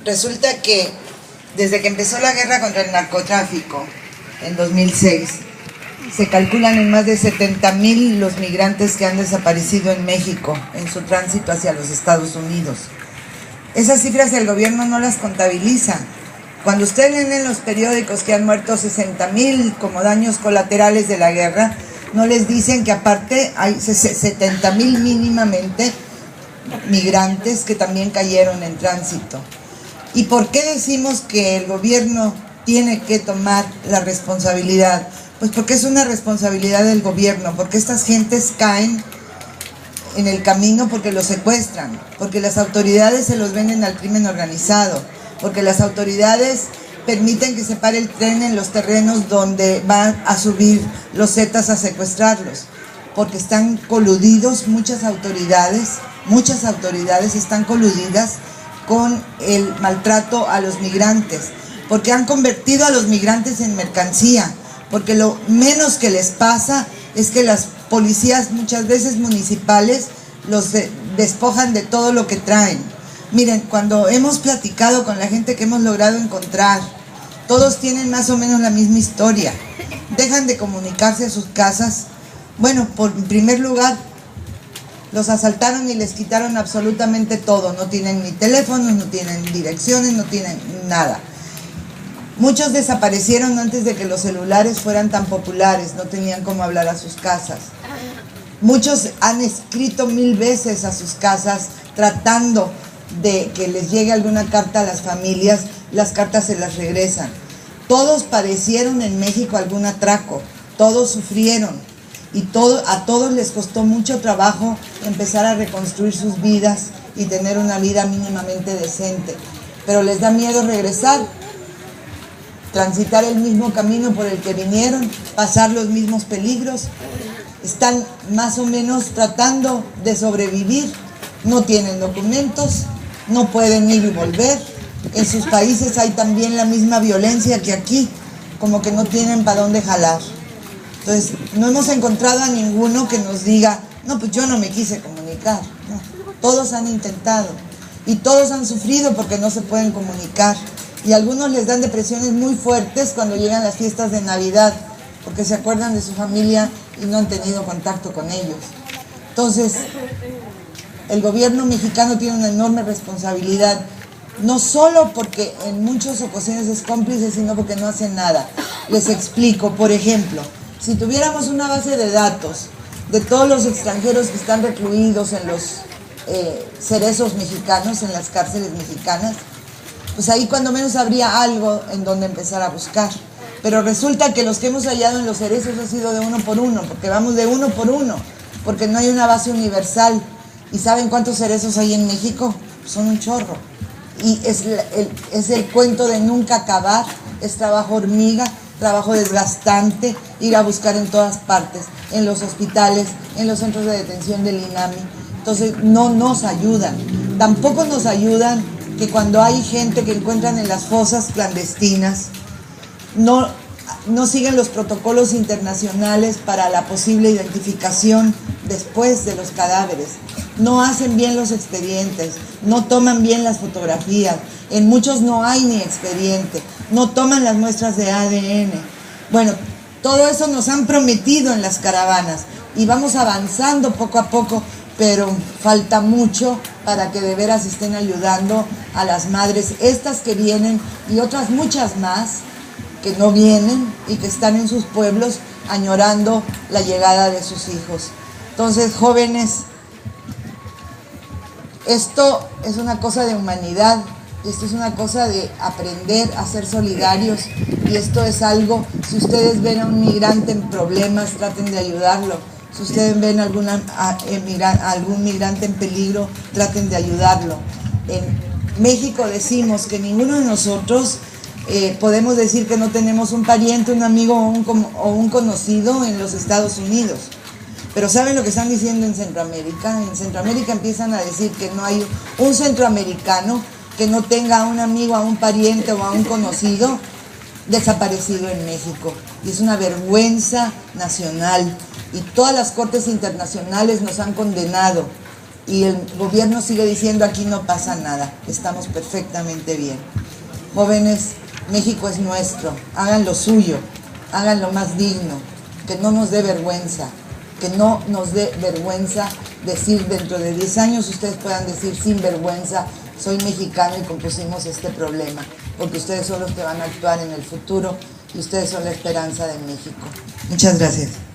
Resulta que desde que empezó la guerra contra el narcotráfico en 2006, se calculan en más de 70,000 los migrantes que han desaparecido en México en su tránsito hacia los Estados Unidos. Esas cifras el gobierno no las contabiliza. Cuando ustedes leen en los periódicos que han muerto 60,000 como daños colaterales de la guerra, no les dicen que aparte hay 70,000 mínimamente migrantes que también cayeron en tránsito. ¿Y por qué decimos que el gobierno tiene que tomar la responsabilidad? Pues porque es una responsabilidad del gobierno, porque estas gentes caen en el camino porque los secuestran, porque las autoridades se los venden al crimen organizado, porque las autoridades permiten que se pare el tren en los terrenos donde van a subir los zetas a secuestrarlos, porque están coludidos muchas autoridades están coludidas con el maltrato a los migrantes, porque han convertido a los migrantes en mercancía, porque lo menos que les pasa es que las policías muchas veces municipales los despojan de todo lo que traen. Miren, cuando hemos platicado con la gente que hemos logrado encontrar, todos tienen más o menos la misma historia. Dejan de comunicarse a sus casas. Bueno, en primer lugar, los asaltaron y les quitaron absolutamente todo. No tienen ni teléfonos, no tienen direcciones, no tienen nada. Muchos desaparecieron antes de que los celulares fueran tan populares, no tenían cómo hablar a sus casas. Muchos han escrito 1000 veces a sus casas tratando de que les llegue alguna carta a las familias, las cartas se las regresan. Todos padecieron en México algún atraco, todos sufrieron y a todos les costó mucho trabajo empezar a reconstruir sus vidas y tener una vida mínimamente decente, pero les da miedo regresar, transitar el mismo camino por el que vinieron, pasar los mismos peligros. Están más o menos tratando de sobrevivir, no tienen documentos, no pueden ir y volver. En sus países hay también la misma violencia que aquí, como que no tienen para dónde jalar. Entonces, no hemos encontrado a ninguno que nos diga, no, pues yo no me quise comunicar. No, todos han intentado y todos han sufrido porque no se pueden comunicar. Y a algunos les dan depresiones muy fuertes cuando llegan las fiestas de Navidad, porque se acuerdan de su familia y no han tenido contacto con ellos. Entonces, el gobierno mexicano tiene una enorme responsabilidad, no solo porque en muchas ocasiones es cómplice, sino porque no hace nada. Les explico, por ejemplo, si tuviéramos una base de datos de todos los extranjeros que están recluidos en los cerezos mexicanos, en las cárceles mexicanas, pues ahí cuando menos habría algo en donde empezar a buscar. Pero resulta que los que hemos hallado en los cerezos ha sido de uno por uno, porque vamos de uno por uno, porque no hay una base universal. ¿Y saben cuántos cerezos hay en México? Son un chorro. Y es el cuento de nunca acabar, es trabajo hormiga, trabajo desgastante, ir a buscar en todas partes, en los hospitales, en los centros de detención del INAMI. Entonces no nos ayudan. Tampoco nos ayudan que cuando hay gente que encuentran en las fosas clandestinas, no siguen los protocolos internacionales para la posible identificación después de los cadáveres, no hacen bien los expedientes, no toman bien las fotografías, en muchos no hay ni expediente, no toman las muestras de ADN. Bueno, todo eso nos han prometido en las caravanas y vamos avanzando poco a poco, pero falta mucho para que de veras estén ayudando a las madres, estas que vienen y otras muchas más que no vienen y que están en sus pueblos añorando la llegada de sus hijos. Entonces, jóvenes, esto es una cosa de humanidad, esto es una cosa de aprender a ser solidarios y esto es algo, si ustedes ven a un migrante en problemas, traten de ayudarlo. Si ustedes ven a algún migrante en peligro, traten de ayudarlo. En México decimos que ninguno de nosotros podemos decir que no tenemos un pariente, un amigo o un conocido en los Estados Unidos. Pero ¿saben lo que están diciendo en Centroamérica? En Centroamérica empiezan a decir que no hay un centroamericano que no tenga a un amigo, a un pariente o a un conocido desaparecido en México. Y es una vergüenza nacional. Y todas las cortes internacionales nos han condenado y el gobierno sigue diciendo aquí no pasa nada, estamos perfectamente bien. Jóvenes, México es nuestro, hagan lo suyo, hagan lo más digno, que no nos dé vergüenza, que no nos dé vergüenza decir dentro de 10 años ustedes puedan decir sin vergüenza, soy mexicano y compusimos este problema, porque ustedes son los que van a actuar en el futuro y ustedes son la esperanza de México. Muchas gracias.